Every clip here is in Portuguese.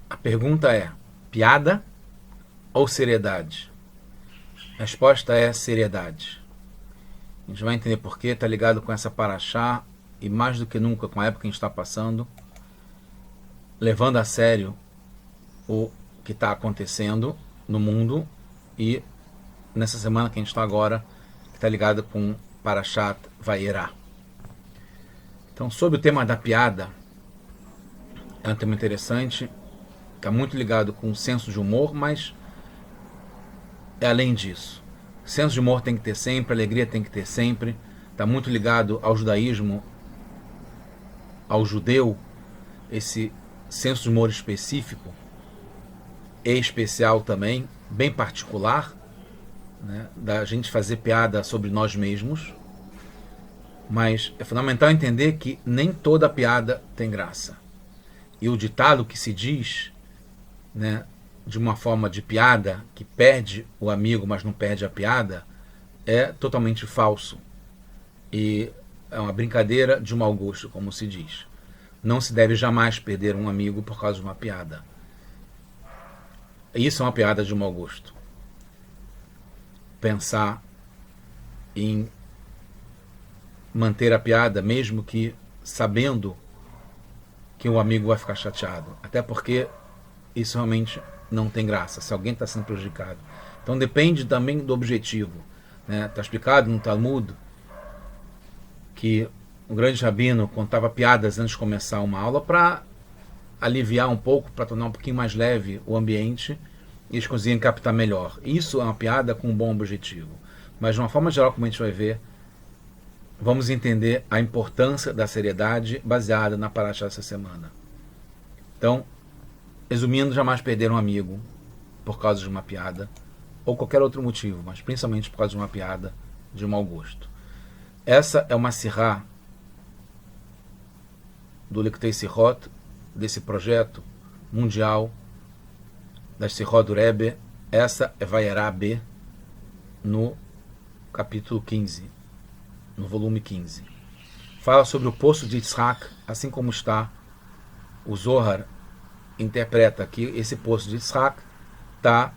A pergunta é: piada ou seriedade? A resposta é seriedade. A gente vai entender por quê, está ligado com essa paraxá e mais do que nunca com a época que a gente está passando, levando a sério o que está acontecendo no mundo e nessa semana que a gente está agora, que está ligado com Parashat Vayera. Então, sobre o tema da piada, é um tema interessante, está muito ligado com o senso de humor, mas é além disso. Senso de humor tem que ter sempre, alegria tem que ter sempre, está muito ligado ao judaísmo, ao judeu, esse senso de humor específico e especial também, bem particular, né, da gente fazer piada sobre nós mesmos, mas é fundamental entender que nem toda piada tem graça. E o ditado que se diz, né, de uma forma de piada, que perde o amigo, mas não perde a piada, é totalmente falso. E é uma brincadeira de mau gosto, como se diz. Não se deve jamais perder um amigo por causa de uma piada. Isso é uma piada de mau gosto. Pensar em manter a piada, mesmo que sabendo que o amigo vai ficar chateado. Até porque isso realmente não tem graça, se alguém está sendo prejudicado. Então depende também do objetivo. Está explicado no Talmud que o grande rabino contava piadas antes de começar uma aula para aliviar um pouco, para tornar um pouquinho mais leve o ambiente e eles conseguirem captar melhor. Isso é uma piada com um bom objetivo. Mas de uma forma geral, como a gente vai ver, vamos entender a importância da seriedade baseada na paraxá dessa semana. Então, resumindo, jamais perder um amigo por causa de uma piada ou qualquer outro motivo, mas principalmente por causa de uma piada de mau gosto. Essa é uma sirá do Liktei Sirot, desse projeto mundial das Sirot do Rebbe. Essa é Vayera B, no capítulo 15, no volume 15. Fala sobre o poço de Yitzhak, assim como está o Zohar interpreta que esse poço de Yitzhak está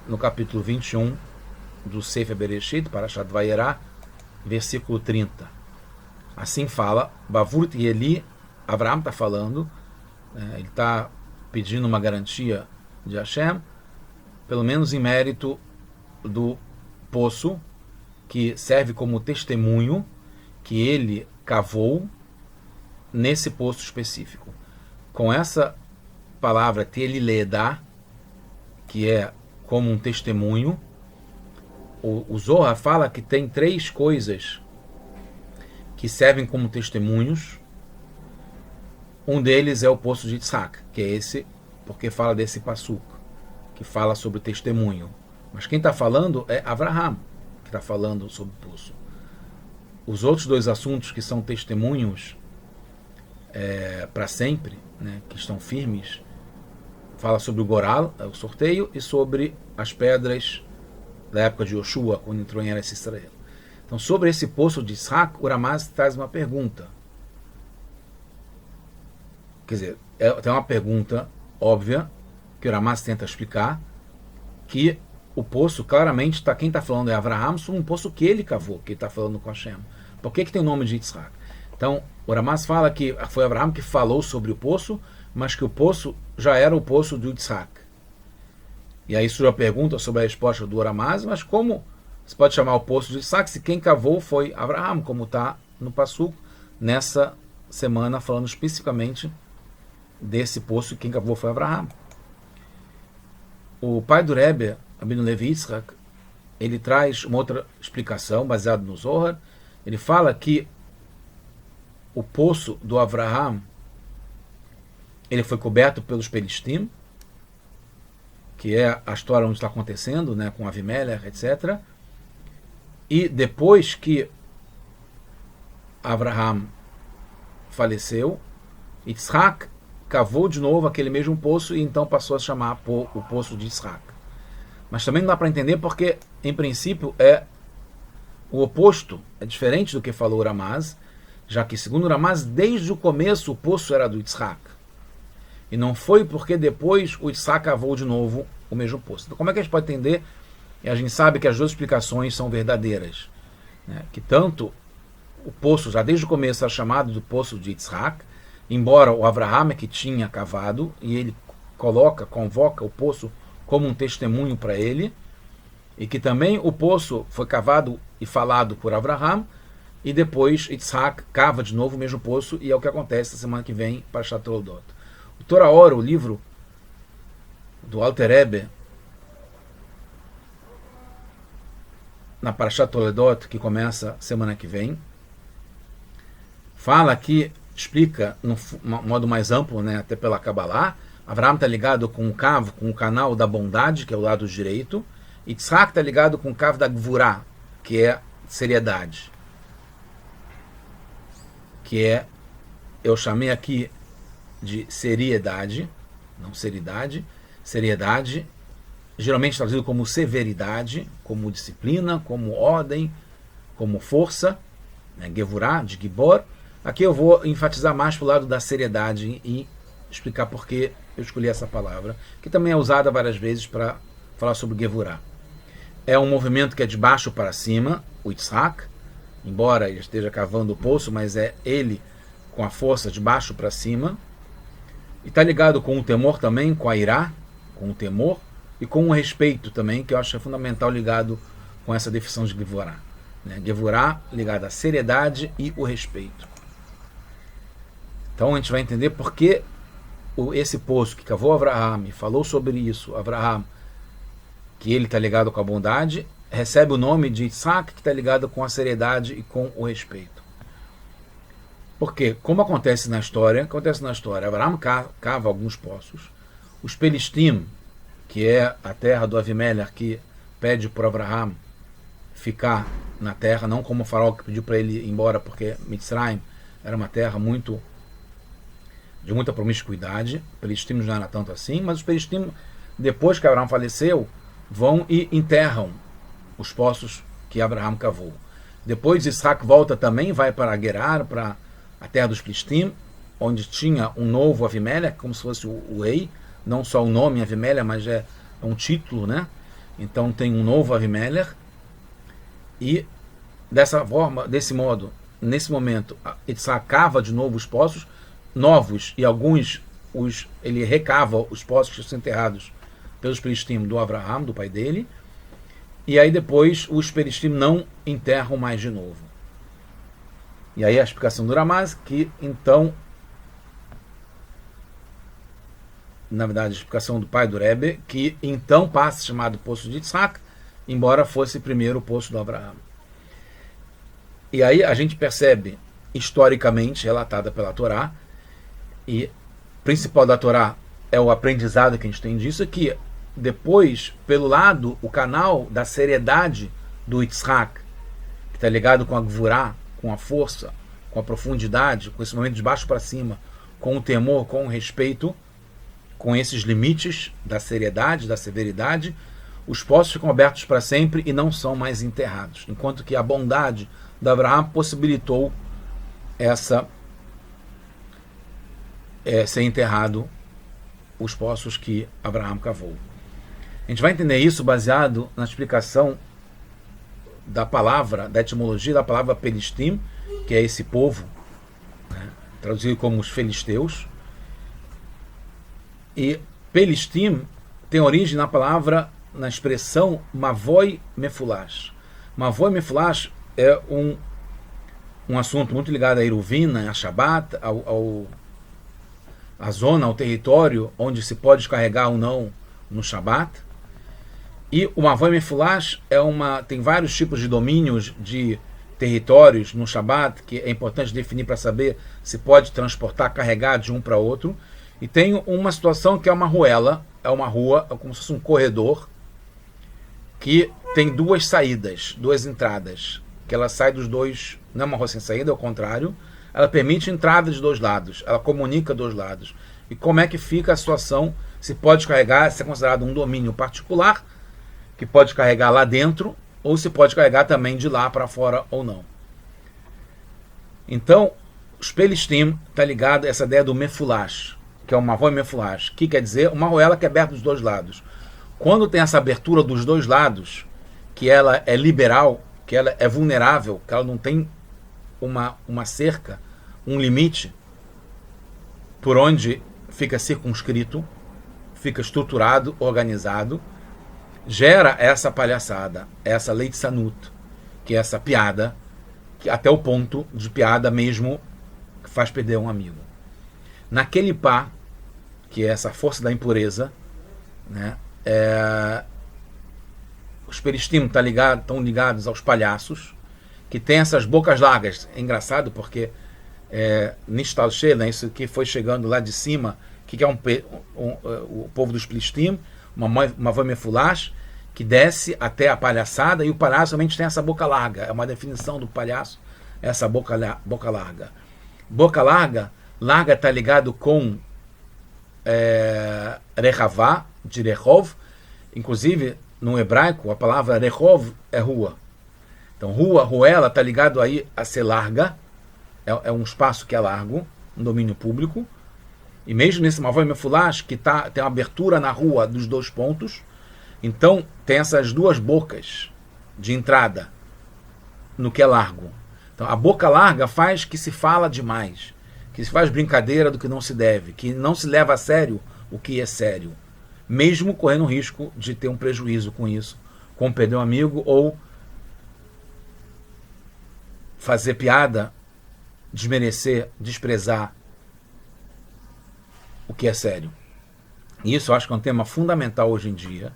no capítulo 21 do Sefer Bereshit, Parashat Vayera, versículo 30. Assim fala, Bavurt e Eli, Avraham está falando, ele está pedindo uma garantia de Hashem, pelo menos em mérito do poço, que serve como testemunho que ele cavou nesse poço específico. Com essa palavra telileda, que é como um testemunho, o Zohar fala que tem 3 coisas que servem como testemunhos. Um deles é o poço de Yitzhak, que é esse, porque fala desse pasuk, que fala sobre o testemunho. Mas quem está falando é Avraham, que está falando sobre o poço. Os outros 2 assuntos que são testemunhos para sempre, né, que estão firmes, fala sobre o Goral, o sorteio, e sobre as pedras da época de Yoshua, quando entrou em Eretz Israel. Então, sobre esse poço de Yitzhak, o Ramaz traz uma pergunta. Quer dizer, tem uma pergunta óbvia, que o Ramaz tenta explicar, que o poço, claramente, quem está falando é Avraham, sobre um poço que ele cavou, que ele está falando com Hashem. Por que tem o nome de Yitzhak? Então, o Ramaz fala que foi Avraham que falou sobre o poço, mas que o poço já era o poço do Yitzhak. E aí surge a pergunta sobre a resposta do Ramaz, mas como se pode chamar o poço de Yitzhak se quem cavou foi Avraham, como está no Passuco, nessa semana, falando especificamente desse poço, quem cavou foi Avraham. O pai do Rebbe, Rabbeinu Levi Yitzhak, ele traz uma outra explicação baseada no Zohar. Ele fala que o poço do Avraham ele foi coberto pelos Pelistim, que é a história onde está acontecendo, né, com Avimelech, etc. E depois que Avraham faleceu, Yitzhak cavou de novo aquele mesmo poço e então passou a se chamar o poço de Yitzhak. Mas também não dá para entender porque, em princípio, é o oposto, é diferente do que falou o Ramaz, já que, segundo o Ramaz, desde o começo o poço era do Yitzhak. E não foi porque depois o Isaac cavou de novo o mesmo poço. Então como é que a gente pode entender? E a gente sabe que as duas explicações são verdadeiras, né? Que tanto o poço, já desde o começo, era chamado do poço de Isaac, embora o Abraham que tinha cavado, e ele convoca o poço como um testemunho para ele, e que também o poço foi cavado e falado por Abraham, e depois Isaac cava de novo o mesmo poço, e é o que acontece na semana que vem para Toledot. O Torah Ora, o livro do Alter Rebbe, na Parashat Toledot, que começa semana que vem, fala aqui, explica no modo mais amplo, né, até pela Kabbalah. Abraham está ligado com o cavo, com o canal da bondade, que é o lado direito, e Isaac está ligado com o cavo da Gvurá, que é seriedade. Que é, eu chamei aqui de seriedade, não seriedade, seriedade, geralmente traduzido como severidade, como disciplina, como ordem, como força, né, Gevurá, de Gibor. Aqui eu vou enfatizar mais para o lado da seriedade e explicar por que eu escolhi essa palavra, que também é usada várias vezes para falar sobre Gevurá. É um movimento que é de baixo para cima, o Isaac, embora ele esteja cavando o poço, mas é ele com a força de baixo para cima. E está ligado com o temor também, com a irá, com o temor, e com o respeito também, que eu acho que é fundamental ligado com essa definição de Gevurá. Né? Gevurá ligado à seriedade e o respeito. Então a gente vai entender por que esse poço que cavou Abraham e falou sobre isso, Abraham, que ele está ligado com a bondade, recebe o nome de Isaac, que está ligado com a seriedade e com o respeito. Porque, como acontece na história, Abraham cava alguns poços, os Pelistim, que é a terra do Avimelech, que pede por Abraham ficar na terra, não como o faraó que pediu para ele ir embora, porque Mitzrayim era uma terra de muita promiscuidade. Pelistim não era tanto assim, mas os Pelistim, depois que Abraham faleceu, vão e enterram os poços que Abraham cavou. Depois Isaac volta também, vai para Gerar, para a terra dos Pelistim, onde tinha um novo Avimelech, como se fosse o rei, não só o nome Avimelech, mas é um título, né? Então tem um novo Avimelech, e dessa forma, desse modo, nesse momento, Isaac cava de novo os poços novos, e alguns ele recava os poços que são enterrados pelos Pelistim do Abraham, do pai dele, e aí depois os Pelistim não enterram mais de novo. E aí a explicação do Ramaz, que então, na verdade a explicação do pai do Rebbe, que então passa a ser chamado Poço de Isaac, embora fosse primeiro o Poço do Abraham. E aí a gente percebe, historicamente relatada pela Torá, e principal da Torá é o aprendizado que a gente tem disso, que depois, pelo lado, o canal da seriedade do Isaac, que está ligado com a Gvurá, com a força, com a profundidade, com esse momento de baixo para cima, com o temor, com o respeito, com esses limites da seriedade, da severidade, os poços ficam abertos para sempre e não são mais enterrados. Enquanto que a bondade de Abraham possibilitou ser enterrado os poços que Abraham cavou. A gente vai entender isso baseado na explicação da palavra, da etimologia da palavra Pelistim, que é esse povo, né, traduzido como os filisteus. E Pelistim tem origem na palavra, na expressão Mavoi Mefulash. Mavoi Mefulash é um assunto muito ligado à Iruvina, a Shabbat, a zona, ao território onde se pode descarregar ou não no Shabbat. E o Mavoi Mefulash tem vários tipos de domínios de territórios no Shabbat, que é importante definir para saber se pode transportar, carregar de um para outro. E tem uma situação que é uma ruela, é uma rua, é como se fosse um corredor, que tem duas saídas, duas entradas, que ela sai dos dois, não é uma rua sem saída, ao contrário, ela permite entrada de dois lados, ela comunica dois lados. E como é que fica a situação, se pode carregar, se é considerado um domínio particular, que pode carregar lá dentro, ou se pode carregar também de lá para fora ou não. Então, os Pelistim está ligado a essa ideia do Mefulash. que é o Mavoi Mefulash, que quer dizer uma arruela que é aberta dos dois lados. Quando tem essa abertura dos dois lados, que ela é liberal, que ela é vulnerável, que ela não tem uma cerca, um limite, por onde fica circunscrito, fica estruturado, organizado, gera essa palhaçada, essa leitsanut, que é essa piada, que até o ponto de piada mesmo que faz perder um amigo. Naquele pá, que é essa força da impureza, né, os peristim estão ligados aos palhaços, que tem essas bocas largas. É engraçado porque Nishtal Shela, isso que foi chegando lá de cima, que é o povo dos Plistim, uma Vamefulash, que desce até a palhaçada, e o palhaço realmente tem essa boca larga. É uma definição do palhaço, essa boca larga. Boca larga está ligado com Rehavá, de Rehov. Inclusive, no hebraico, a palavra Rehov é rua. Então, ruela está ligado aí a ser larga, é um espaço que é largo, um domínio público. E mesmo nesse Mavoi Mefulash, que tem uma abertura na rua dos dois pontos, então tem essas duas bocas de entrada no que é largo. Então, a boca larga faz que se fala demais, que se faz brincadeira do que não se deve, que não se leva a sério o que é sério, mesmo correndo o risco de ter um prejuízo com isso, como perder um amigo ou fazer piada, desmerecer, desprezar o que é sério. E isso eu acho que é um tema fundamental hoje em dia,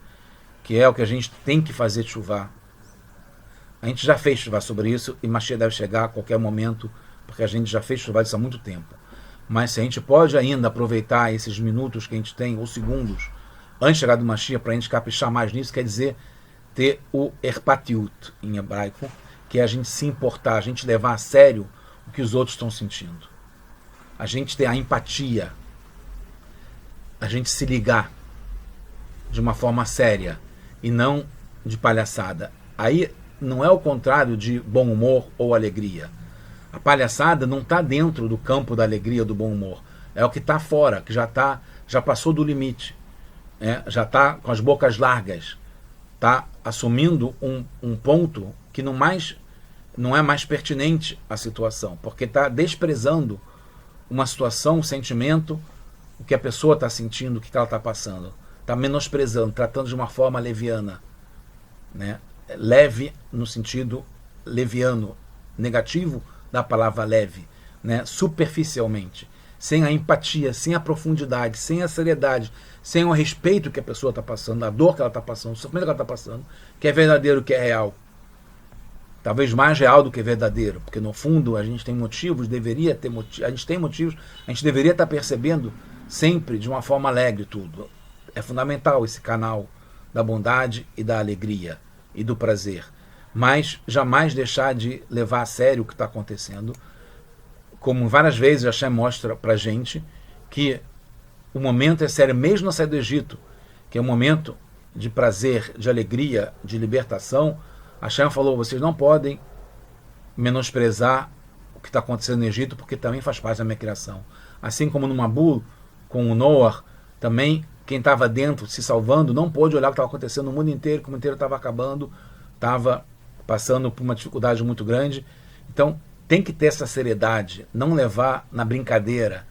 que é o que a gente tem que fazer chuvar. A gente já fez chuvar sobre isso e Mashiach deve chegar a qualquer momento, porque a gente já fez chuvar isso há muito tempo. Mas se a gente pode ainda aproveitar esses minutos que a gente tem, ou segundos, antes de chegar do Mashiach, para a gente caprichar mais nisso, quer dizer ter o erpatiut em hebraico, que é a gente se importar, a gente levar a sério o que os outros estão sentindo. A gente ter a empatia, a gente se ligar de uma forma séria e não de palhaçada. Aí não é o contrário de bom humor ou alegria. A palhaçada não está dentro do campo da alegria ou do bom humor. É o que está fora, que já passou do limite. Já está com as bocas largas. Está assumindo um ponto que não é mais pertinente à situação, porque está desprezando uma situação, um sentimento, o que a pessoa está sentindo, o que ela está passando. Está menosprezando, tratando de uma forma leviana. Né? Leve no sentido leviano, negativo da palavra leve, né? Superficialmente, sem a empatia, sem a profundidade, sem a seriedade, sem o respeito que a pessoa está passando, a dor que ela está passando, o sofrimento que ela está passando, que é verdadeiro, que é real. Talvez mais real do que verdadeiro, porque no fundo a gente tem motivos, deveria ter motivos, a gente tem motivos, a gente deveria estar percebendo sempre de uma forma alegre tudo. É fundamental esse canal da bondade e da alegria e do prazer, mas jamais deixar de levar a sério o que está acontecendo, como várias vezes a Hashem mostra para a gente que o momento é sério, mesmo na saída do Egito, que é um momento de prazer, de alegria, de libertação. A Hashem falou, vocês não podem menosprezar o que está acontecendo no Egito, porque também faz parte da minha criação. Assim como no Mabul, com o Noah, também quem estava dentro, se salvando, não pôde olhar o que estava acontecendo no mundo inteiro, que o mundo inteiro estava acabando, estava passando por uma dificuldade muito grande. Então, tem que ter essa seriedade, não levar na brincadeira,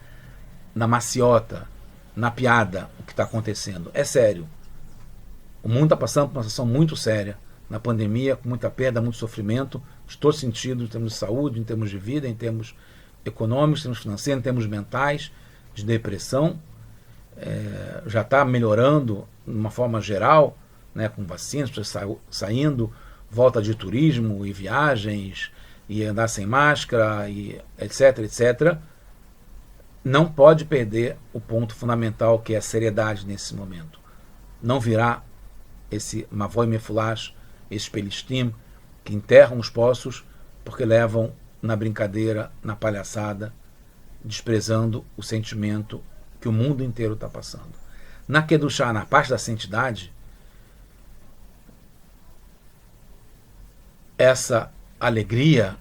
na maciota, na piada o que está acontecendo. É sério. O mundo está passando por uma situação muito séria, na pandemia, com muita perda, muito sofrimento, de todos os sentidos, em termos de saúde, em termos de vida, em termos econômicos, em termos financeiros, em termos mentais, de depressão. Já está melhorando de uma forma geral, né, com vacinas, pessoas saindo, volta de turismo e viagens, e andar sem máscara, e etc, etc. Não pode perder o ponto fundamental, que é a seriedade nesse momento. Não virá esse Mavoi Mefulash, esses pelistim, que enterram os poços porque levam na brincadeira, na palhaçada, desprezando o sentimento que o mundo inteiro está passando. Na Kedushá, na parte da santidade, essa alegria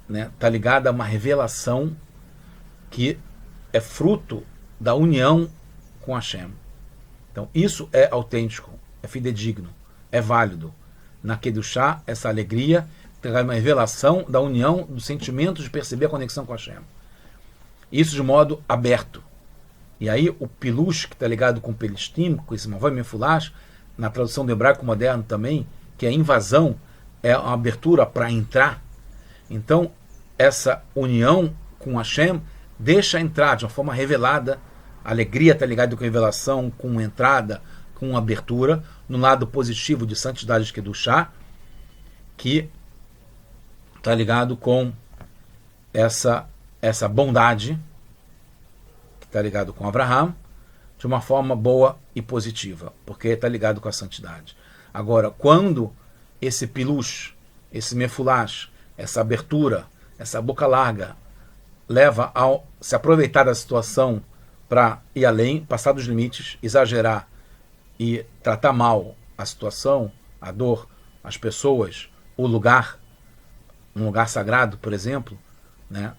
está ligada a uma revelação que é fruto da união com Hashem. Então, isso é autêntico, é fidedigno, é válido. Na Kedushá, essa alegria terá uma revelação da união do sentimento de perceber a conexão com Hashem. Isso de modo aberto. E aí o pilush, que está ligado com o pelistim, com esse mavoi mefulash, na tradução do hebraico moderno também, que é invasão, é uma abertura para entrar. Então, essa união com Hashem deixa entrar de uma forma revelada. A alegria está ligada com revelação, com entrada, com abertura, no lado positivo de santidade de Kedushá, que está ligado com essa bondade, que está ligado com Abraham, de uma forma boa e positiva, porque está ligado com a santidade. Agora, quando esse pilush, esse mefulash, essa abertura, essa boca larga, leva a se aproveitar da situação para ir além, passar dos limites, exagerar e tratar mal a situação, a dor, as pessoas, o lugar, um lugar sagrado, por exemplo, né?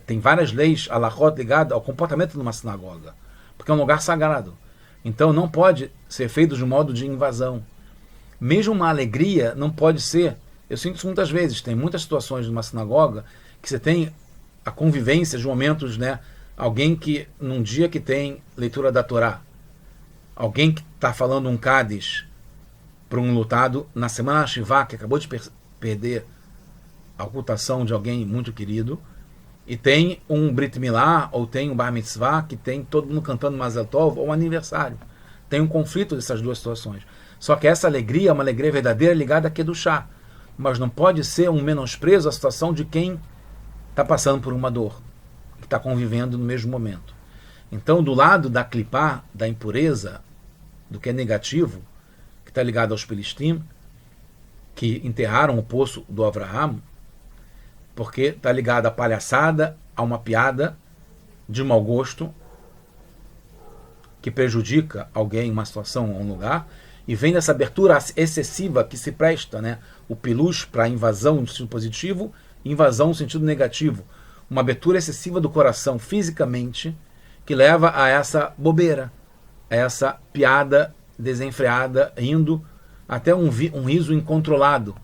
Tem várias leis, halachot, ligadas ao comportamento de uma sinagoga, porque é um lugar sagrado. Então não pode ser feito de um modo de invasão. Mesmo uma alegria não pode ser. Eu sinto isso muitas vezes. Tem muitas situações numa sinagoga que você tem a convivência de momentos, né? Alguém que, num dia que tem leitura da Torá, alguém que está falando um Cádiz para um lutado, na semana Shivá, que acabou de perder a ocultação de alguém muito querido, e tem um Brit Milá, ou tem um Bar Mitzvah, que tem todo mundo cantando Mazel Tov, ou um aniversário. Tem um conflito dessas duas situações. Só que essa alegria é uma alegria verdadeira ligada a Kedushá, mas não pode ser um menosprezo à situação de quem está passando por uma dor, que está convivendo no mesmo momento. Então, do lado da clipá, da impureza, do que é negativo, que está ligado aos Pelistim, que enterraram o poço do Avraham, porque está ligado à palhaçada, a uma piada de mau gosto, que prejudica alguém, uma situação ou um lugar, e vem dessa abertura excessiva que se presta, né? O pilush para invasão no sentido positivo, invasão no sentido negativo. Uma abertura excessiva do coração fisicamente, que leva a essa bobeira, a essa piada desenfreada, rindo, até um riso incontrolado,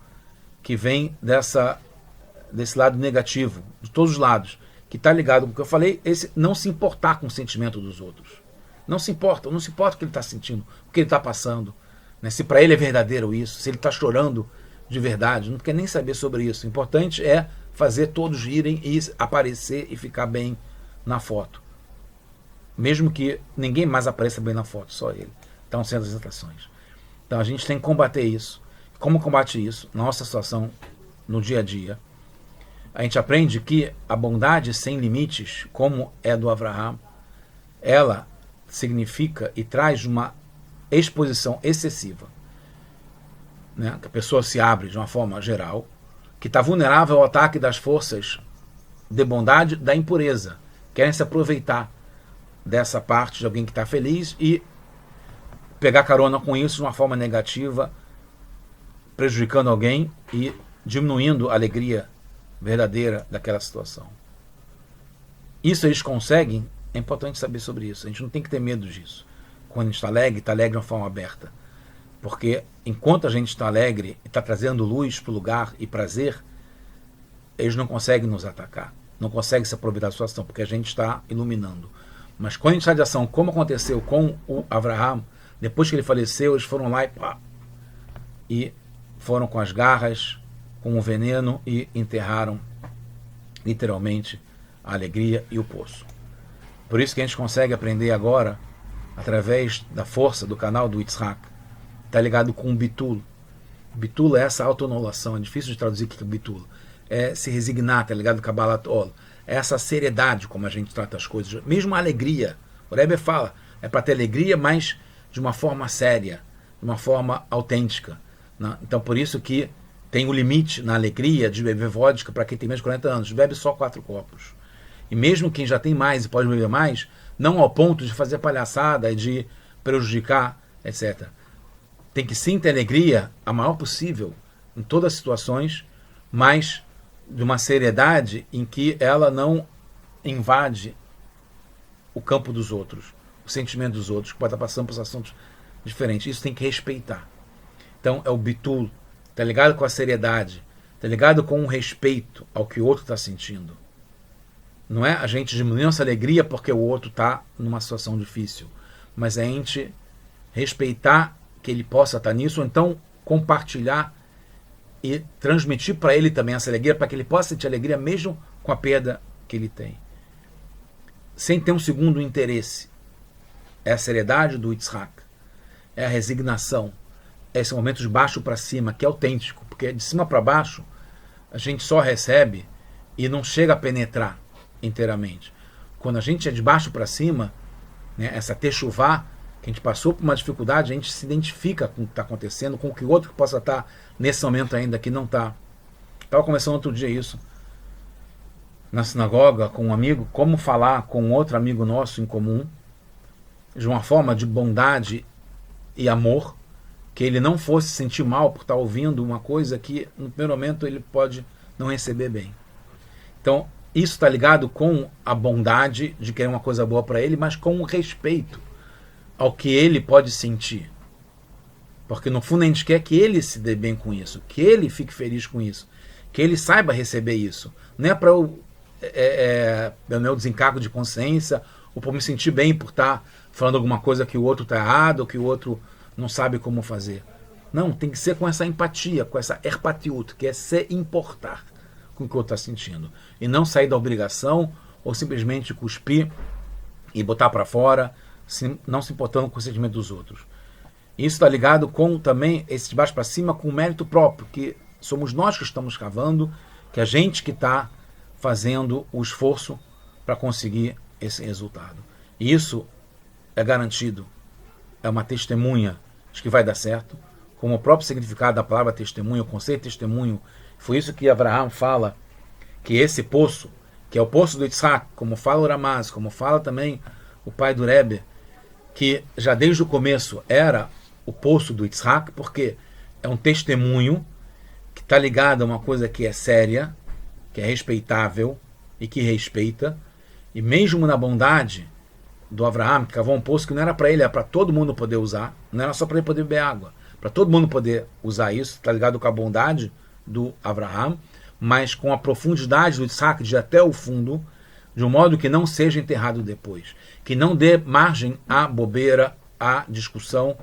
que vem desse lado negativo, de todos os lados, que está ligado com o que eu falei, esse não se importar com o sentimento dos outros. Não se importa o que ele está sentindo, o que ele está passando, né? Se para ele é verdadeiro isso, se ele está chorando de verdade, não quer nem saber sobre isso. O importante é fazer todos irem e aparecer e ficar bem na foto. Mesmo que ninguém mais apareça bem na foto, só ele. Estão sendo as tentações. Então a gente tem que combater isso. Como combate isso? Nossa situação no dia a dia. A gente aprende que a bondade sem limites, como é do Avraham, ela significa e traz uma exposição excessiva, né? Que a pessoa se abre de uma forma geral, que está vulnerável ao ataque das forças de bondade da impureza, querem se aproveitar dessa parte de alguém que está feliz e pegar carona com isso de uma forma negativa, prejudicando alguém e diminuindo a alegria verdadeira daquela situação. Isso eles conseguem. É importante saber sobre isso. A gente não tem que ter medo disso. Quando a gente está alegre de uma forma aberta. Porque enquanto a gente está alegre e está trazendo luz para o lugar e prazer, eles não conseguem nos atacar. Não conseguem se aproveitar da situação, porque a gente está iluminando. Mas quando a gente está de ação, como aconteceu com o Avraham, depois que ele faleceu, eles foram lá e foram com as garras, com o veneno e enterraram literalmente a alegria e o poço. Por isso que a gente consegue aprender agora, através da força do canal do Yitzhak, está ligado com o bitul. Bitul é essa autoanulação, é difícil de traduzir o que é bitul. É se resignar, está ligado com Kabbalat Ol. É essa seriedade como a gente trata as coisas. Mesmo a alegria. O Rebbe fala, é para ter alegria, mas de uma forma séria, de uma forma autêntica, né? Então por isso que tem o limite na alegria de beber vodka para quem tem menos de 40 anos. Bebe só 4 copos. E mesmo quem já tem mais e pode beber mais, não ao ponto de fazer palhaçada e de prejudicar, etc. Tem que sim ter alegria, a maior possível, em todas as situações, mas de uma seriedade em que ela não invade o campo dos outros, o sentimento dos outros, que pode estar passando por assuntos diferentes. Isso tem que respeitar. Então é o bitul, tá ligado com a seriedade, tá ligado com o respeito ao que o outro está sentindo. Não é a gente diminuir nossa alegria porque o outro está numa situação difícil, mas é a gente respeitar que ele possa estar nisso, ou então compartilhar e transmitir para ele também essa alegria, para que ele possa sentir alegria mesmo com a perda que ele tem. Sem ter um segundo interesse. É a seriedade do Yitzhak. É a resignação. É esse momento de baixo para cima, que é autêntico, porque de cima para baixo a gente só recebe e não chega a penetrar inteiramente. Quando a gente é de baixo para cima, né, essa techuvá, que a gente passou por uma dificuldade, a gente se identifica com o que está acontecendo, com o que o outro que possa estar nesse momento ainda que não está. Estava conversando outro dia isso na sinagoga com um amigo, como falar com outro amigo nosso em comum de uma forma de bondade e amor, que ele não fosse sentir mal por estar ouvindo uma coisa que no primeiro momento ele pode não receber bem. Então isso está ligado com a bondade de querer uma coisa boa para ele, mas com o respeito ao que ele pode sentir. Porque no fundo a gente quer que ele se dê bem com isso, que ele fique feliz com isso, que ele saiba receber isso. Não é para o meu desencargo de consciência, ou para me sentir bem por estar falando alguma coisa que o outro está errado, ou que o outro não sabe como fazer. Não, tem que ser com essa empatia, com essa erpatiut, que é se importar com o que o outro está sentindo. E não sair da obrigação, ou simplesmente cuspir e botar para fora, não se importando com o sentimento dos outros. Isso está ligado com também esse de baixo para cima, com o mérito próprio, que somos nós que estamos cavando, que a gente que está fazendo o esforço para conseguir esse resultado. E isso é garantido, é uma testemunha de que vai dar certo, como o próprio significado da palavra testemunho, o conceito de testemunho. Foi isso que Abraham fala, que esse poço, que é o poço do Yitzhak, como fala o Ramaz, como fala também o pai do Rebbe, que já desde o começo era o poço do Yitzhak, porque é um testemunho que está ligado a uma coisa que é séria, que é respeitável e que respeita, e mesmo na bondade do Abraham, que cavou um poço que não era para ele, era para todo mundo poder usar, não era só para ele poder beber água, para todo mundo poder usar isso, está ligado com a bondade do Abraham, mas com a profundidade do Yitzhak de ir até o fundo, de um modo que não seja enterrado depois, que não dê margem à bobeira, à discussão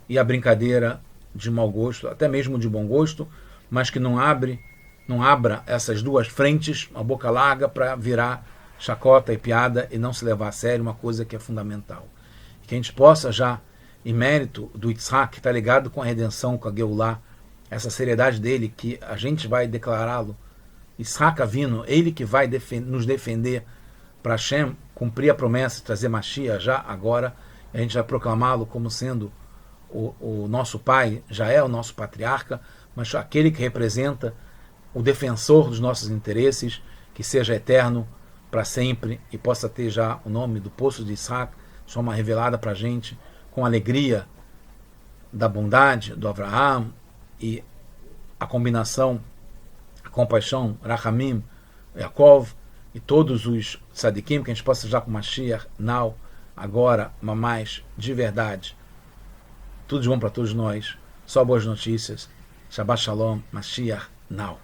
e à brincadeira de mau gosto, até mesmo de bom gosto, mas que não abra essas duas frentes, a boca larga, para virar chacota e piada e não se levar a sério uma coisa que é fundamental. Que a gente possa já, em mérito do Yitzhak, que está ligado com a redenção, com a Geulah, essa seriedade dele, que a gente vai declará-lo, Yitzhak Avinu, ele que vai nos defender para Hashem cumprir a promessa de trazer Mashiach já agora, a gente vai proclamá-lo como sendo o nosso pai, já é o nosso patriarca, mas aquele que representa o defensor dos nossos interesses, que seja eterno para sempre e possa ter já o nome do poço de Yitzhak, de forma revelada para a gente, com a alegria da bondade do Abraham e a combinação, a compaixão, Rahamim, Yaakov e todos os tzadikim, que a gente possa já com Mashiach, now, agora, mamais, de verdade. Tudo de bom para todos nós. Só boas notícias. Shabbat Shalom, Mashiach, now.